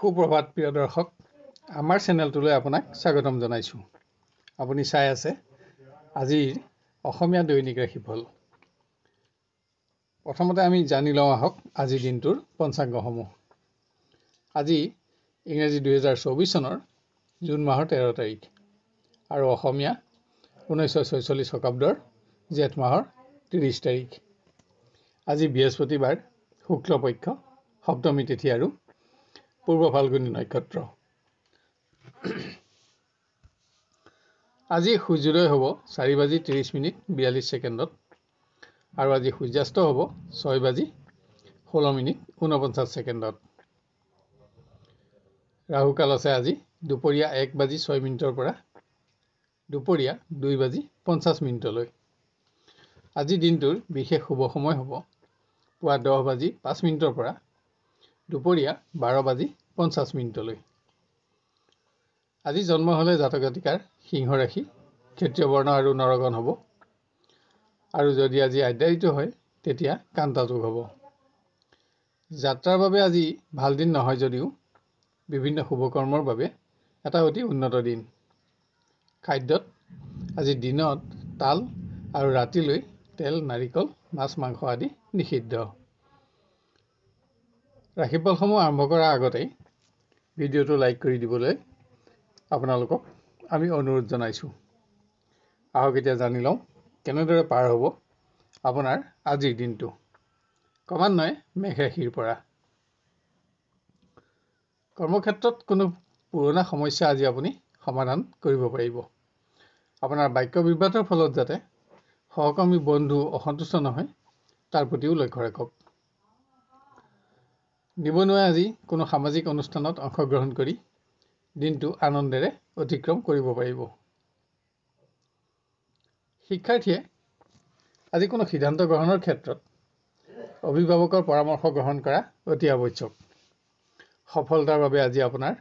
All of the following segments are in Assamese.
সুপ্ৰভাত প্ৰিয় দৰ্শক, আমাৰ চেনেলটোলৈ আপোনাক স্বাগতম জনাইছোঁ। আপুনি চাই আছে আজিৰ অসমীয়া দৈনিক ৰাশিফল। প্ৰথমতে আমি জানি লওঁ আহক আজিৰ দিনটোৰ পঞ্চাংগসমূহ। আজি ইংৰাজী 2024 চনৰ জুন মাহৰ 13 তাৰিখ আৰু অসমীয়া 1946 শকাব্দৰ জেঠ মাহৰ 30 তাৰিখ। আজি বৃহস্পতিবাৰ, শুক্লপক্ষ, সপ্তমী তিথি আৰু পূৰ্ব ফাল্গুনী নক্ষত্ৰ। আজি সূৰ্যোদয় হ'ব 4:30:42 আৰু আজি সূৰ্যাস্ত হ'ব 6:16:49। ৰাহুকাল আছে আজি দুপৰীয়া 1:06 পৰা দুপৰীয়া 2:50। আজি দিনটোৰ বিশেষ শুভ সময় হ'ব পুৱা 10:05 পৰা দুপৰীয়া 12:50। আজি জন্ম হ'লে জাতক জাতিকাৰ সিংহ ৰাশি, ক্ষত্ৰিয় বৰ্ণ আৰু নৰগণ হ'ব। আৰু যদি আজি আদ্যায়িত হয় তেতিয়া কান্তা যোগ হ'ব। যাত্ৰাৰ বাবে আজি ভাল দিন নহয় যদিও বিভিন্ন শুভকৰ্মৰ বাবে এটা অতি উন্নত দিন। খাদ্যত আজি দিনত তাল আৰু ৰাতিলৈ তেল, নাৰিকল, মাছ, মাংস আদি নিষিদ্ধ। ৰাশিফলসমূহ আৰম্ভ কৰাৰ আগতেই ভিডিঅ'টো লাইক কৰি দিবলৈ আপোনালোকক আমি অনুৰোধ জনাইছোঁ। আহক এতিয়া জানি লওঁ কেনেদৰে পাৰ হ'ব আপোনাৰ আজিৰ দিনটো। ক্ৰমান্বয়ে মেষ ৰাশিৰ পৰা। কৰ্মক্ষেত্ৰত কোনো পুৰণা সমস্যা আজি আপুনি সমাধান কৰিব পাৰিব। আপোনাৰ বাক্য বিভ্ৰাটৰ ফলত যাতে সহকৰ্মী বন্ধু অসন্তুষ্ট নহয় তাৰ প্ৰতিও লক্ষ্য ৰাখক। নিবনুৱাই আজি কোনো সামাজিক অনুষ্ঠানত অংশগ্ৰহণ কৰি দিনটো আনন্দেৰে অতিক্ৰম কৰিব পাৰিব। শিক্ষাৰ্থীয়ে আজি কোনো সিদ্ধান্ত গ্ৰহণৰ ক্ষেত্ৰত অভিভাৱকৰ পৰামৰ্শ গ্ৰহণ কৰা অতি আৱশ্যক। সফলতাৰ বাবে আজি আপোনাৰ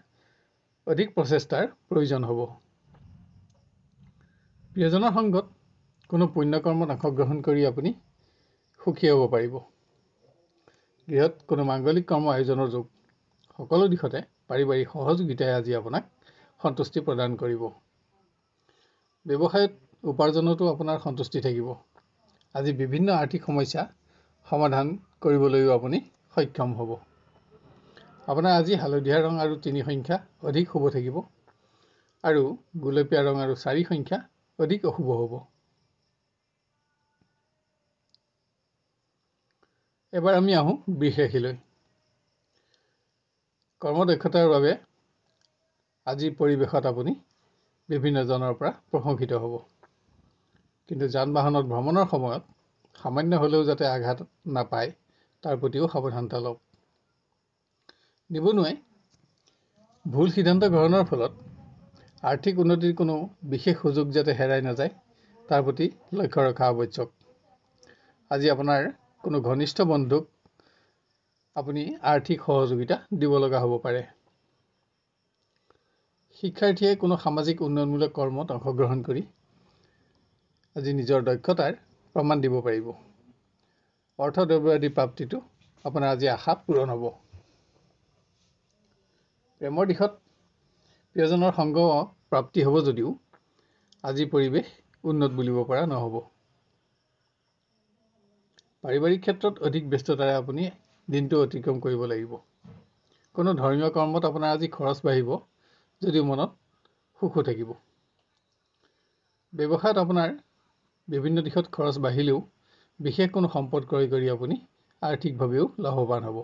অধিক প্ৰচেষ্টাৰ প্ৰয়োজন হ'ব। প্ৰিয়জনৰ সংগত কোনো পুণ্যকৰ্মত অংশগ্ৰহণ কৰি আপুনি সুখী হ'ব পাৰিব। গৃহত কোনো মাংগলিক কৰ্ম আয়োজনৰ যোগ। সকলো দিশতে পাৰিবাৰিক সহযোগিতাই আজি আপোনাক সন্তুষ্টি প্ৰদান কৰিব। ব্যৱসায়ত উপাৰ্জনতো আপোনাৰ সন্তুষ্টি থাকিব। আজি বিভিন্ন আৰ্থিক সমস্যা সমাধান কৰিবলৈও আপুনি সক্ষম হ'ব। আপোনাৰ আজি হালধীয়া ৰং আৰু 3 সংখ্যা অধিক শুভ থাকিব আৰু গুলপীয়া ৰং আৰু 4 সংখ্যা অধিক অশুভ হ'ব। এবাৰ আমি আহোঁ বৃষ ৰাশিলৈ। কৰ্মদক্ষতাৰ বাবে আজিৰ পৰিৱেশত আপুনি বিভিন্নজনৰ পৰা প্ৰশংসিত হ'ব। কিন্তু যান বাহনত ভ্ৰমণৰ সময়ত সামান্য হ'লেও যাতে আঘাত নাপায় তাৰ প্ৰতিও সাৱধানতা লওক। নিবনুৱাই ভুল সিদ্ধান্ত গ্ৰহণৰ ফলত আৰ্থিক উন্নতিৰ কোনো বিশেষ সুযোগ যাতে হেৰাই নাযায় তাৰ প্ৰতি লক্ষ্য ৰখা আৱশ্যক। আজি আপোনাৰ কোনো ঘনিষ্ঠ বন্ধুক আপুনি আৰ্থিক সহযোগিতা দিব লগা হ'ব পাৰে। শিক্ষাৰ্থীয়ে কোনো সামাজিক উন্নয়নমূলক কৰ্মত অংশগ্ৰহণ কৰি আজি নিজৰ দক্ষতাৰ প্ৰমাণ দিব পাৰিব। অৰ্থদ্ৰব্য আদি প্ৰাপ্তিটো আপোনাৰ আজি আশা পূৰণ হ'ব। প্ৰেমৰ দিশত প্ৰিয়জনৰ সংগ প্ৰাপ্তি হ'ব যদিও আজি পৰিৱেশ উন্নত বুলিব পৰা নহ'ব। পাৰিবাৰিক ক্ষেত্ৰত অধিক ব্যস্ততাৰে আপুনি দিনটো অতিক্ৰম কৰিব লাগিব। কোনো ধৰ্মীয় কৰ্মত আপোনাৰ আজি খৰচ বাঢ়িব যদিও মনত সুখো থাকিব। ব্যৱসায়ত আপোনাৰ বিভিন্ন দিশত খৰচ বাঢ়িলেও বিশেষ কোনো সম্পদ ক্ৰয় কৰি আপুনি আৰ্থিকভাৱেও লাভৱান হ'ব।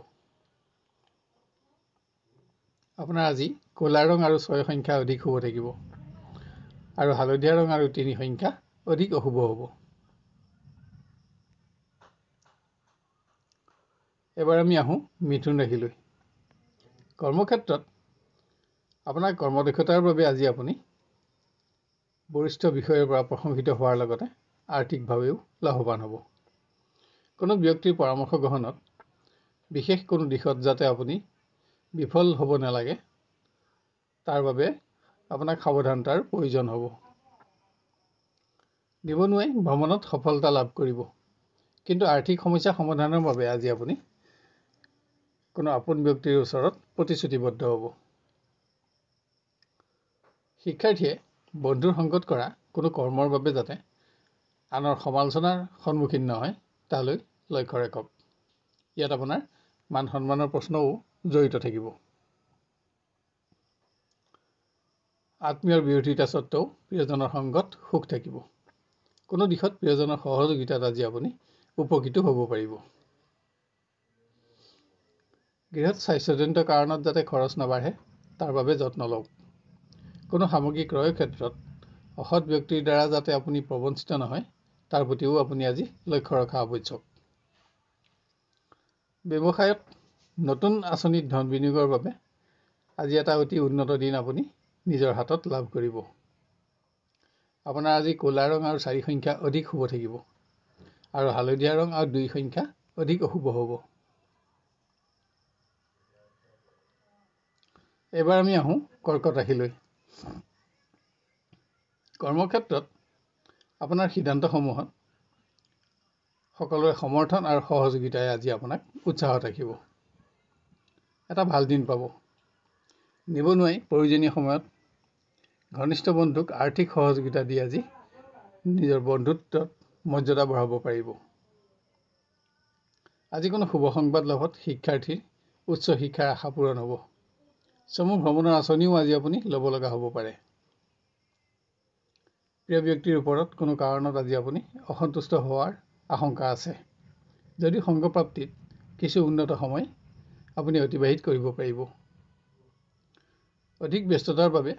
আপোনাৰ আজি ক'লা ৰং আৰু 6 সংখ্যা অধিক শুভ থাকিব আৰু হালধীয়া ৰং আৰু 3 সংখ্যা অধিক অশুভ হ'ব। এবাৰ আমি আহোঁ মিথুন ৰাশিলৈ। কৰ্মক্ষেত্ৰত আপোনাৰ কৰ্মদক্ষতাৰ বাবে আজি আপুনি বৰিষ্ঠ বিষয়ৰ পৰা প্ৰশংসিত হোৱাৰ লগতে আৰ্থিকভাৱেও লাভৱান হ'ব। কোনো ব্যক্তিৰ পৰামৰ্শ গ্ৰহণত বিশেষ কোনো দিশত যাতে আপুনি বিফল হ'ব নালাগে তাৰ বাবে আপোনাক সাৱধানতাৰ প্ৰয়োজন হ'ব। নিবনুৱাই ভ্ৰমণত সফলতা লাভ কৰিব, কিন্তু আৰ্থিক সমস্যা সমাধানৰ বাবে আজি আপুনি কোনো আপোন ব্যক্তিৰ ওচৰত প্ৰতিশ্ৰুতিবদ্ধ হ'ব। শিক্ষাৰ্থীয়ে বন্ধুৰ সংগত কৰা কোনো কৰ্মৰ বাবে যাতে আনৰ সমালোচনাৰ সন্মুখীন নহয় তালৈ লক্ষ্য ৰাখক। ইয়াত আপোনাৰ মান সন্মানৰ প্ৰশ্নও জড়িত থাকিব। আত্মীয়ৰ বিৰোধিতা সত্ত্বেও প্ৰিয়জনৰ সংগত সুখ থাকিব। কোনো দিশত প্ৰিয়জনৰ সহযোগিতাত আজি আপুনি উপকৃত হ'ব পাৰিব। গৃহত স্বাস্থ্যজনিত কাৰণত যাতে খৰচ নাবাঢ়ে তাৰ বাবে যত্ন লওক। কোনো সামগ্ৰী ক্ৰয়ৰ ক্ষেত্ৰত অসৎ ব্যক্তিৰ দ্বাৰা যাতে আপুনি প্ৰবঞ্চিত নহয় তাৰ প্ৰতিও আপুনি আজি লক্ষ্য ৰখা আৱশ্যক। ব্যৱসায়ত নতুন আঁচনিত ধন বিনিয়োগৰ বাবে আজি এটা অতি উন্নত দিন আপুনি নিজৰ হাতত লাভ কৰিব। আপোনাৰ আজি ক'লা ৰং আৰু 4 সংখ্যা অধিক শুভ থাকিব আৰু হালধীয়া ৰং আৰু 2 সংখ্যা অধিক অশুভ হ'ব। এবাৰ আমি আহোঁ কৰ্কট ৰাশিলৈ। কৰ্মক্ষেত্ৰত আপোনাৰ সিদ্ধান্তসমূহত সকলোৰে সমৰ্থন আৰু সহযোগিতাই আজি আপোনাক উৎসাহত ৰাখিব। এটা ভাল দিন পাব। নিবনুৱাই প্ৰয়োজনীয় সময়ত ঘনিষ্ঠ বন্ধুক আৰ্থিক সহযোগিতা দি আজি নিজৰ বন্ধুত্বত মৰ্যাদা বঢ়াব পাৰিব। আজি কোনো শুভ সংবাদ লাভত শিক্ষাৰ্থীৰ উচ্চ শিক্ষাৰ আশা পূৰণ হ'ব। চমু ভ্ৰমণৰ আঁচনিও আজি আপুনি ল'ব লগা হ'ব পাৰে। প্ৰিয় ব্যক্তিৰ ওপৰত কোনো কাৰণত আজি আপুনি অসন্তুষ্ট হোৱাৰ আশংকা আছে। যদিও সংগপ্ৰাপ্তিত কিছু উন্নত সময় আপুনি অতিবাহিত কৰিব পাৰিব। অধিক ব্যস্ততাৰ বাবে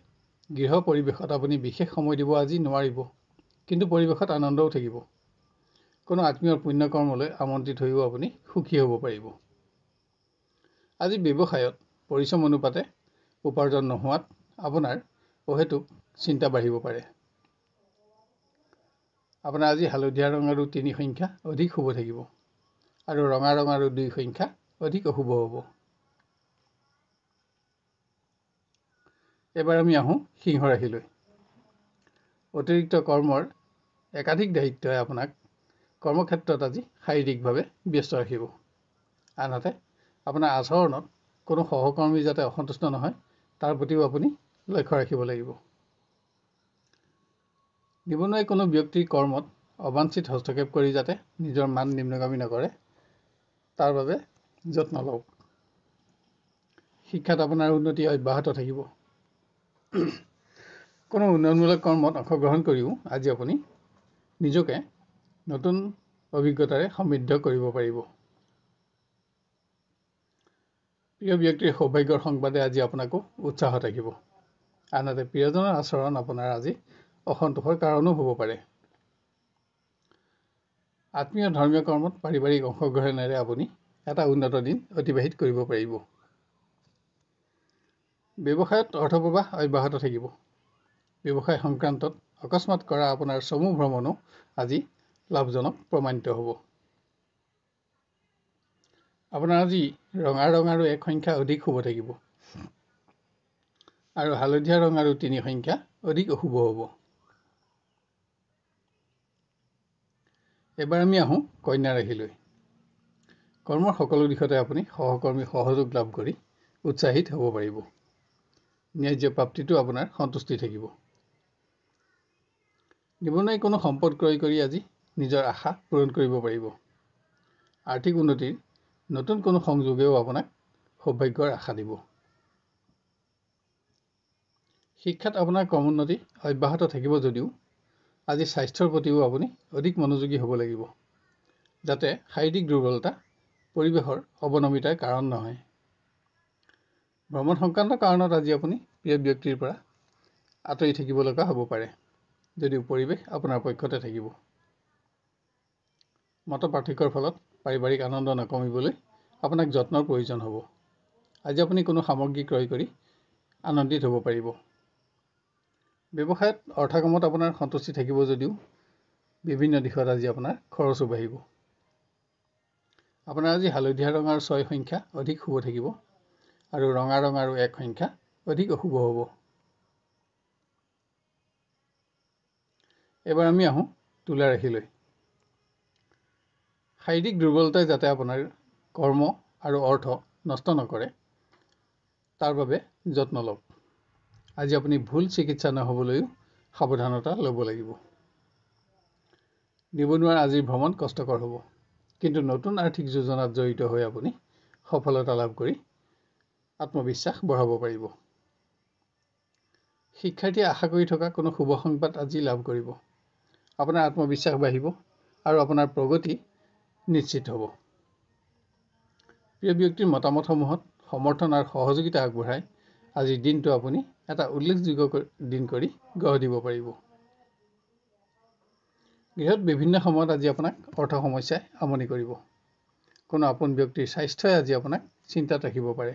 গৃহ পৰিৱেশত আপুনি বিশেষ সময় দিব আজি নোৱাৰিব, কিন্তু পৰিৱেশত আনন্দও থাকিব। কোনো আত্মীয়ৰ পুণ্যকৰ্মলৈ আমন্ত্ৰিত হৈও আপুনি সুখী হ'ব পাৰিব। আজি ব্যৱসায়ত পৰিশ্ৰম অনুপাতে উপাৰ্জন নোহোৱাত আপোনাৰ অহেতুক চিন্তা বাঢ়িব পাৰে। আপোনাৰ আজি হালধীয়া ৰং আৰু 3 সংখ্যা অধিক শুভ থাকিব আৰু ৰঙা ৰং আৰু 2 সংখ্যা অধিক অশুভ হ'ব। এবাৰ আমি আহোঁ সিংহ ৰাশিলৈ। অতিৰিক্ত কৰ্মৰ একাধিক দায়িত্বই আপোনাক কৰ্মক্ষেত্ৰত আজি শাৰীৰিকভাৱে ব্যস্ত ৰাখিব। আনহাতে আপোনাৰ আচৰণত কোনো সহকৰ্মী যাতে অসন্তুষ্ট নহয় তাৰ প্ৰতিও আপুনি লক্ষ্য ৰাখিব লাগিব। নিবনুৱাই কোনো ব্যক্তিৰ কৰ্মত অবাঞ্ছিত হস্তক্ষেপ কৰি যাতে নিজৰ মান নিম্নগামী নকৰে তাৰ বাবে যত্ন লওক। শিক্ষাত আপোনাৰ উন্নতি অব্যাহত থাকিব। কোনো উন্নয়নমূলক কৰ্মত অংশগ্ৰহণ কৰিও আজি আপুনি নিজকে নতুন অভিজ্ঞতাৰে সমৃদ্ধ কৰিব পাৰিব। প্ৰিয় ব্যক্তিৰ সৌভাগ্যৰ সংবাদে আজি আপোনাকো উৎসাহত ৰাখিব। আনহাতে প্ৰিয়জনৰ আচৰণ আপোনাৰ আজি অসন্তোষৰ কাৰণো হ'ব পাৰে। আত্মীয় ধৰ্মীয় কৰ্মত পাৰিবাৰিক অংশগ্ৰহণেৰে আপুনি এটা উন্নত দিন অতিবাহিত কৰিব পাৰিব। ব্যৱসায়ত অৰ্থপ্ৰবাহ অব্যাহত থাকিব। ব্যৱসায় সংক্ৰান্তত অকস্মাত কৰা আপোনাৰ চমু ভ্ৰমণো আজি লাভজনক প্ৰমাণিত হ'ব। আপোনাৰ আজি ৰঙা ৰং আৰু 1 সংখ্যা অধিক শুভ থাকিব আৰু হালধীয়া ৰং আৰু 3 সংখ্যা অধিক অশুভ হ'ব। এবাৰ আমি আহোঁ কন্যা ৰাশিলৈ। কৰ্মৰ সকলো দিশতে আপুনি সহকৰ্মীৰ সহযোগ লাভ কৰি উৎসাহিত হ'ব পাৰিব। ন্যায্য প্ৰাপ্তিটো আপোনাৰ সন্তুষ্টি থাকিব। নিবনুৱাই কোনো সম্পদ ক্ৰয় কৰি আজি নিজৰ আশা পূৰণ কৰিব পাৰিব। আৰ্থিক উন্নতিৰ নতুন কোনো সংযোগেও আপোনাক সৌভাগ্যৰ আশা দিব। শিক্ষাত আপোনাৰ ক্ৰমোন্নতি অব্যাহত থাকিব যদিও আজি স্বাস্থ্যৰ প্ৰতিও আপুনি অধিক মনোযোগী হ'ব লাগিব, যাতে শাৰীৰিক দুৰ্বলতা পৰিৱেশৰ অৱনমিতাৰ কাৰণ নহয়। ভ্ৰমণ সংক্ৰান্ত কাৰণত আজি আপুনি প্ৰিয় ব্যক্তিৰ পৰা আঁতৰি থাকিব লগা হ'ব পাৰে, যদিও পৰিৱেশ আপোনাৰ পক্ষতে থাকিব। মত পাৰ্থক্যৰ ফলত পাৰিবাৰিক আনন্দ নকমিবলৈ আপোনাক যত্নৰ প্ৰয়োজন হ'ব। আজি আপুনি কোনো সামগ্ৰী ক্ৰয় কৰি আনন্দিত হ'ব পাৰিব। ব্যৱসায়ত অৰ্থকামত আপোনাৰ সন্তুষ্টি থাকিব যদিও বিভিন্ন দিশত আজি আপোনাৰ খৰচো বাঢ়িব। আপোনাৰ আজি হালধীয়া ৰং আৰু 6 সংখ্যা অধিক শুভ থাকিব আৰু ৰঙা ৰং আৰু 1 সংখ্যা অধিক অশুভ হ'ব। এবাৰ আমি আহোঁ তুলা ৰাশিলৈ। শাৰীৰিক দুৰ্বলতাই যাতে আপোনাৰ কৰ্ম আৰু অৰ্থ নষ্ট নকৰে তাৰ বাবে যত্ন লওক। আজি আপুনি ভুল চিকিৎসা নহ'বলৈও সাৱধানতা ল'ব লাগিব। নিবনুৱাৰ আজিৰ ভ্ৰমণ কষ্টকৰ হ'ব, কিন্তু নতুন আৰ্থিক যোজনাত জড়িত হৈ আপুনি সফলতা লাভ কৰি আত্মবিশ্বাস বঢ়াব পাৰিব। শিক্ষাৰ্থীয়ে আশা কৰি থকা কোনো শুভ সংবাদ আজি লাভ কৰিব। আপোনাৰ আত্মবিশ্বাস বাঢ়িব আৰু আপোনাৰ প্ৰগতি নিশ্চিত হ'ব। প্ৰিয় ব্যক্তিৰ মতামতসমূহত সমৰ্থন আৰু সহযোগিতা আগবঢ়াই আজিৰ দিনটো আপুনি এটা উল্লেখযোগ্য দিন কৰি গঢ় দিব পাৰিব। গৃহত বিভিন্ন সময়ত আজি আপোনাক অৰ্থ সমস্যাই আমনি কৰিব। কোনো আপোন ব্যক্তিৰ স্বাস্থ্যই আজি আপোনাক চিন্তাত ৰাখিব পাৰে।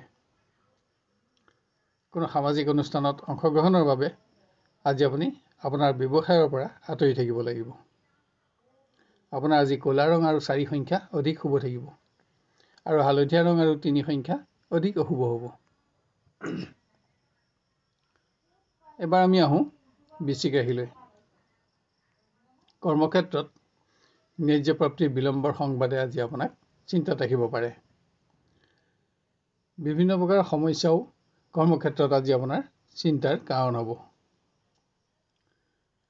কোনো সামাজিক অনুষ্ঠানত অংশগ্ৰহণৰ বাবে আজি আপুনি আপোনাৰ ব্যৱসায়ৰ পৰা আঁতৰি থাকিব লাগিব। আপোনাৰ আজি ক'লা ৰং আৰু 4 সংখ্যা অধিক শুভ থাকিব আৰু হালধীয়া ৰং আৰু 3 সংখ্যা অধিক অশুভ হ'ব। এবাৰ আমি আহোঁ বৃশ্চিক ৰাশিলৈ। কৰ্মক্ষেত্ৰত ন্যায্য প্ৰাপ্তিৰ বিলম্বৰ সংবাদে আজি আপোনাক চিন্তাত ৰাখিব পাৰে। বিভিন্ন প্ৰকাৰৰ সমস্যাও কৰ্মক্ষেত্ৰত আজি আপোনাৰ চিন্তাৰ কাৰণ হ'ব।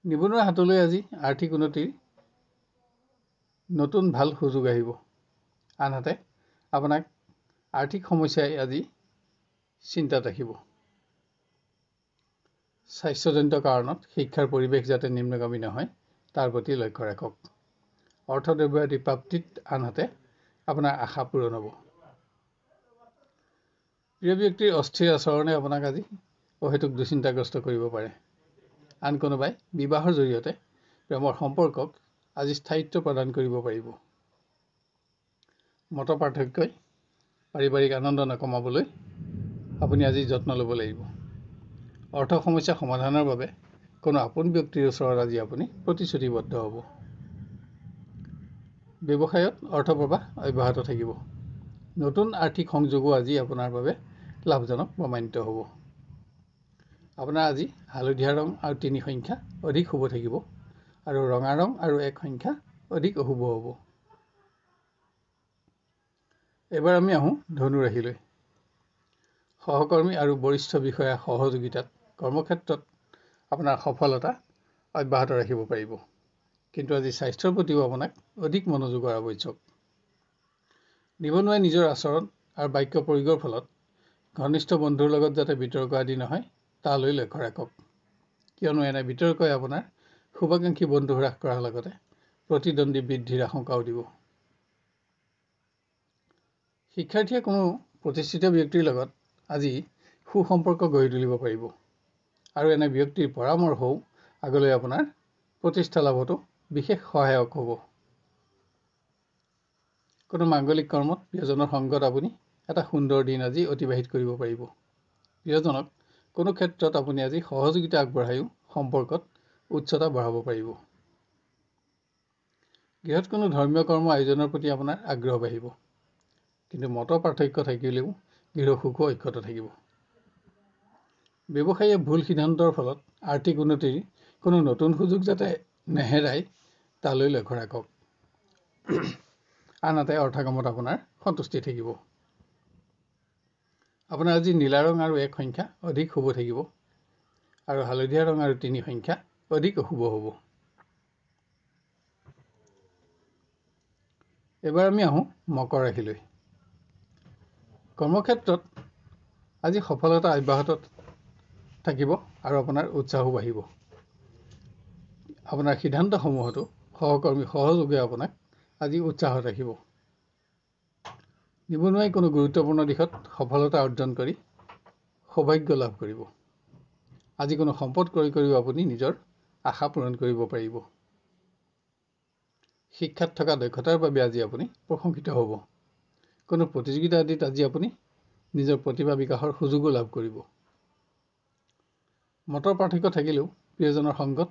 নিবনুৱাৰ হাতলৈ আজি আৰ্থিক উন্নতিৰ নতুন ভাল সুযোগ আহিব। আনহাতে আপোনাক আৰ্থিক সমস্যাই আজি চিন্তাত ৰাখিব। স্বাস্থ্যজনিত কাৰণত শিক্ষাৰ পৰিৱেশ যাতে নিম্নগামী নহয় তাৰ প্ৰতি লক্ষ্য ৰাখক। অৰ্থদ্ৰব্য আদি প্ৰাপ্তিত আনহাতে আপোনাৰ আশা পূৰণ হ'ব। প্ৰিয় ব্যক্তিৰ অস্থিৰ আচৰণে আপোনাক আজি অহেতুক দুশ্চিন্তাগ্ৰস্ত কৰিব পাৰে। আন কোনোবাই বিবাহৰ জৰিয়তে প্ৰেমৰ সম্পৰ্কক আজি স্থায়িত্ব প্ৰদান কৰিব পাৰিব। মত পাৰ্থক্যই পাৰিবাৰিক আনন্দ নকমাবলৈ আপুনি আজি যত্ন ল'ব লাগিব। অৰ্থ সমস্যা সমাধানৰ বাবে কোনো আপোন ব্যক্তিৰ ওচৰত আজি আপুনি প্ৰতিশ্ৰুতিবদ্ধ হ'ব। ব্যৱসায়ত অৰ্থ প্ৰবাহ অব্যাহত থাকিব। নতুন আৰ্থিক সংযোগো আজি আপোনাৰ বাবে লাভজনক প্ৰমাণিত হ'ব। আপোনাৰ আজি হালধীয়া ৰং আৰু 3 সংখ্যা অধিক শুভ থাকিব আৰু ৰঙা ৰং আৰু 1 সংখ্যা অধিক অশুভ হ'ব। এবাৰ আমি আহোঁ ধনু ৰাশিলৈ। সহকৰ্মী আৰু বৰিষ্ঠ বিষয়াৰ সহযোগিতাত কৰ্মক্ষেত্ৰত আপোনাৰ সফলতা অব্যাহত ৰাখিব পাৰিব, কিন্তু আজি স্বাস্থ্যৰ প্ৰতিও আপোনাক অধিক মনোযোগৰ আৱশ্যক। নিবনুৱাই নিজৰ আচৰণ আৰু বাক্য প্ৰয়োগৰ ফলত ঘনিষ্ঠ বন্ধুৰ লগত যাতে বিতৰ্ক আদি নহয় তালৈ লক্ষ্য ৰাখক, কিয়নো এনে বিতৰ্কই আপোনাৰ শুভাকাংক্ষী বন্ধু হ্ৰাস কৰাৰ লগতে প্ৰতিদ্বন্দ্বী বৃদ্ধিৰ আশংকাও দিব। শিক্ষাৰ্থীয়ে কোনো প্ৰতিষ্ঠিত ব্যক্তিৰ লগত আজি সুসম্পৰ্ক গঢ়ি তুলিব পাৰিব আৰু এনে ব্যক্তিৰ পৰামৰ্শও আগলৈ আপোনাৰ প্ৰতিষ্ঠা লাভতো বিশেষ সহায়ক হ'ব। কোনো মাংগলিক কৰ্মত প্ৰিয়জনৰ সংগত আপুনি এটা সুন্দৰ দিন আজি অতিবাহিত কৰিব পাৰিব। প্ৰিয়জনক কোনো ক্ষেত্ৰত আপুনি আজি সহযোগিতা আগবঢ়াইও সম্পৰ্কত উচ্চতা বঢ়াব পাৰিব। গৃহত কোনো ধৰ্মীয় কৰ্ম আয়োজনৰ প্ৰতি আপোনাৰ আগ্ৰহ বাঢ়িব, কিন্তু মত পাৰ্থক্য থাকিলেও গৃহ সুখো অক্ষত থাকিব। ব্যৱসায়ীয়ে ভুল সিদ্ধান্তৰ ফলত আৰ্থিক উন্নতিৰ কোনো নতুন সুযোগ যাতে নেহেৰায় তালৈ লক্ষ্য ৰাখক। আনহাতে অৰ্থকামত আপোনাৰ সন্তুষ্টি থাকিব। আপোনাৰ আজি নীলা ৰং আৰু 1 সংখ্যা অধিক শুভ থাকিব আৰু হালধীয়া ৰং আৰু 3 সংখ্যা অধিক অশুভ হ'ব। এবাৰ আমি আহোঁ মকৰ ৰাশিলৈ। কৰ্মক্ষেত্ৰত আজি সফলতা অব্যাহত থাকিব আৰু আপোনাৰ উৎসাহো বাঢ়িব। আপোনাৰ সিদ্ধান্তসমূহতো সহকৰ্মী সহযোগে আপোনাক আজি উৎসাহত ৰাখিব। নিবনুৱাই কোনো গুৰুত্বপূৰ্ণ দিশত সফলতা অৰ্জন কৰি সৌভাগ্য লাভ কৰিব। আজি কোনো সম্পদ ক্ৰয় কৰিও আপুনি নিজৰ আশা পূৰণ কৰিব পাৰিব। শিক্ষাত থকা দক্ষতাৰ বাবে আজি আপুনি প্ৰশংসিত হ'ব। কোনো প্ৰতিযোগিতা আদিত আজি আপুনি নিজৰ প্ৰতিভা বিকাশৰ সুযোগো লাভ কৰিব। মতৰ পাৰ্থক্য থাকিলেও প্ৰিয়জনৰ সংগত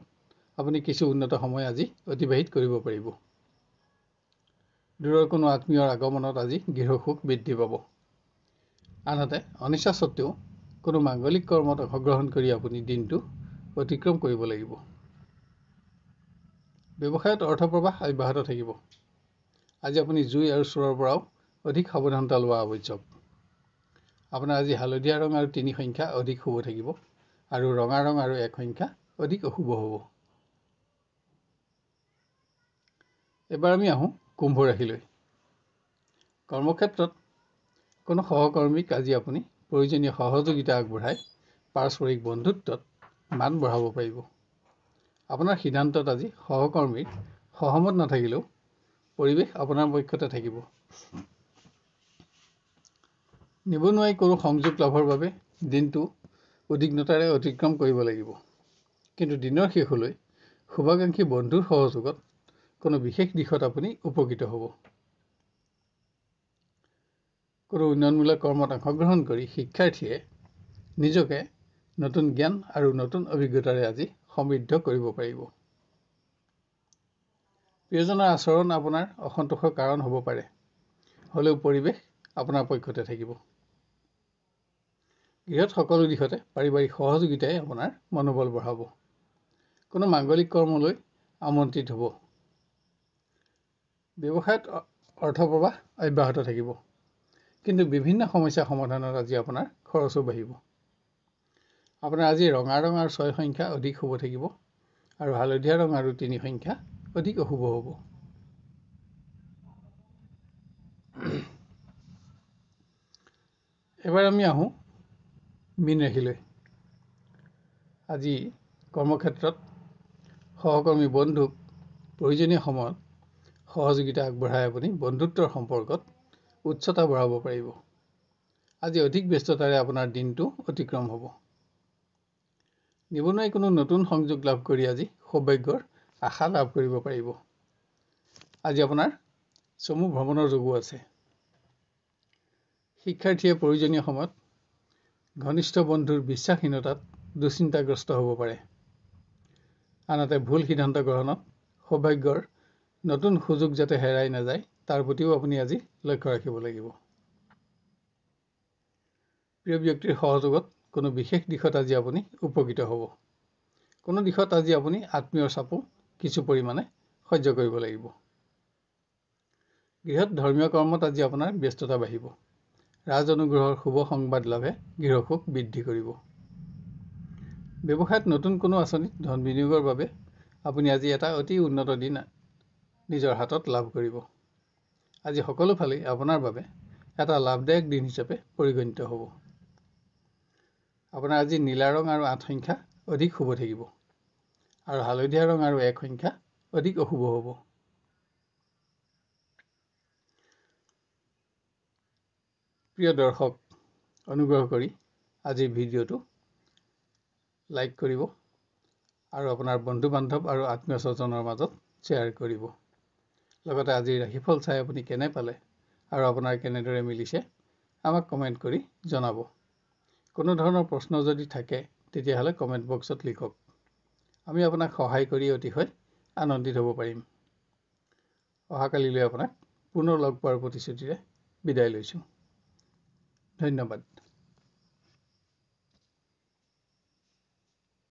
আপুনি কিছু উন্নত সময় আজি অতিবাহিত কৰিব পাৰিব। দূৰৰ কোনো আত্মীয়ৰ আগমনত আজি গৃহ সুখ বৃদ্ধি পাব। আনহাতে অনিচ্ছা সত্ত্বেও কোনো মাংগলিক কৰ্মত অংশগ্ৰহণ কৰি আপুনি দিনটো অতিক্ৰম কৰিব লাগিব। ব্যৱসায়ত অৰ্থ প্ৰবাহ অব্যাহত থাকিব। আজি আপুনি জুই আৰু চোৰৰ পৰাও অধিক সাৱধানতা লোৱা আৱশ্যক। আপোনাৰ আজি হালধীয়া ৰং আৰু 3 সংখ্যা অধিক শুভ থাকিব আৰু ৰঙা ৰং আৰু 1 সংখ্যা অধিক অশুভ হ'ব। এবাৰ আমি আহোঁ কুম্ভ ৰাশিলৈ। কৰ্মক্ষেত্ৰত কোনো সহকৰ্মীক আজি আপুনি প্ৰয়োজনীয় সহযোগিতা আগবঢ়াই পাৰস্পৰিক বন্ধুত্বত মান বঢ়াব পাৰিব। আপোনাৰ সিদ্ধান্তত আজি সহকৰ্মীৰ সহমত নাথাকিলেও পৰিৱেশ আপোনাৰ পক্ষতে থাকিব। নিবনুৱাই কোনো সংযোগ লাভৰ বাবে দিনটো উদ্বিগ্নতাৰে অতিক্ৰম কৰিব লাগিব। কিন্তু দিনৰ শেষলৈ শুভাকাংক্ষী বন্ধুৰ সহযোগত কোনো বিশেষ দিশত আপুনি উপকৃত হ'ব। কোনো উন্নয়নমূলক কৰ্মত অংশগ্ৰহণ কৰি শিক্ষাৰ্থীয়ে নিজকে নতুন জ্ঞান আৰু নতুন অভিজ্ঞতাৰে আজি সমৃদ্ধ কৰিব পাৰিব। প্ৰিয়জনৰ আচৰণ আপোনাৰ অসন্তোষৰ কাৰণ হ'ব পাৰে, হ'লেও পৰিৱেশ আপোনাৰ পক্ষতে থাকিব। গৃহত সকলো দিশতে পাৰিবাৰিক সহযোগিতাই আপোনাৰ মনোবল বঢ়াব। কোনো মাংগলিক কৰ্মলৈ আমন্ত্ৰিত হ'ব। ব্যৱসায়ত অৰ্থপ্ৰবাহ অব্যাহত থাকিব, কিন্তু বিভিন্ন সমস্যা সমাধানত আজি আপোনাৰ খৰচো বাঢ়িব। আপোনাৰ আজি ৰঙা ৰং আৰু 6 সংখ্যা অধিক শুভ থাকিব আৰু হালধীয়া ৰং আৰু 3 সংখ্যা অধিক অশুভ হ'ব। এবাৰ আমি আহোঁ মীন ৰাশিলৈ। আজি কৰ্মক্ষেত্ৰত সহকৰ্মী বন্ধুক প্ৰয়োজনীয় সময়ত সহযোগিতা আগবঢ়াই আপুনি বন্ধুত্বৰ সম্পৰ্কত উচ্চতা বঢ়াব পাৰিব। আজি অধিক ব্যস্ততাৰে আপোনাৰ দিনটো অতিক্ৰম হ'ব। নিবনুৱাই কোনো নতুন সংযোগ লাভ কৰি আজি সৌভাগ্যৰ আশা লাভ কৰিব পাৰিব। আজি আপোনাৰ চমু ভ্ৰমণৰ যোগো আছে। শিক্ষাৰ্থীয়ে প্ৰয়োজনীয় সময়ত ঘনিষ্ঠ বন্ধুৰ বিশ্বাসহীনতাত দুশ্চিন্তাগ্ৰস্ত হ'ব পাৰে। আনহাতে ভুল সিদ্ধান্ত গ্ৰহণত সৌভাগ্যৰ নতুন সুযোগ যাতে হেৰাই নাযায় তাৰ প্ৰতিও আপুনি আজি লক্ষ্য ৰাখিব লাগিব। প্ৰিয় ব্যক্তিৰ সহযোগত কোনো বিশেষ দিশত আজি আপুনি উপকৃত হ'ব। কোনো দিশত আজি আপুনি আত্মীয়ৰ চাপো কিছু পৰিমাণে সহ্য কৰিব লাগিব। গৃহত ধৰ্মীয় কৰ্মত আজি আপোনাৰ ব্যস্ততা বাঢ়িব। ৰাজ অনুগ্ৰহৰ শুভ সংবাদ লাভে গৃহসুখ বৃদ্ধি কৰিব। ব্যৱসায়ত নতুন কোনো আঁচনিত ধন বিনিয়োগৰ বাবে আপুনি আজি এটা অতি উন্নত দিন নিজৰ হাতত লাভ কৰিব। আজি সকলো ফালে আপোনাৰ বাবে এটা লাভদায়ক দিন হিচাপে পৰিগণিত হ'ব। আপোনাৰ আজি নীলা ৰং আৰু 8 সংখ্যা অধিক শুভ থাকিব আৰু হালধীয়া ৰং আৰু 1 সংখ্যা অধিক অশুভ হ'ব। প্ৰিয় দৰ্শক, অনুগ্ৰহ কৰি আজিৰ ভিডিঅ'টো লাইক কৰিব আৰু আপোনাৰ বন্ধু বান্ধৱ আৰু আত্মীয় স্বজনৰ মাজত শ্বেয়াৰ কৰিব। লগতে আজিৰ ৰাশিফল চাই আপুনি কেনে পালে আৰু আপোনাৰ কেনেদৰে মিলিছে আমাক কমেণ্ট কৰি জনাব। কোনো ধৰণৰ প্ৰশ্ন যদি থাকে তেতিয়াহ'লে কমেণ্ট বক্সত লিখক। আমি আপোনাক সহায় কৰি অতিশয় আনন্দিত হ'ব পাৰিম। অহাকালিলৈ আপোনাক পুনৰ লগ পোৱাৰ প্ৰতিশ্ৰুতিৰে বিদায় লৈছোঁ। ধন্যবাদ।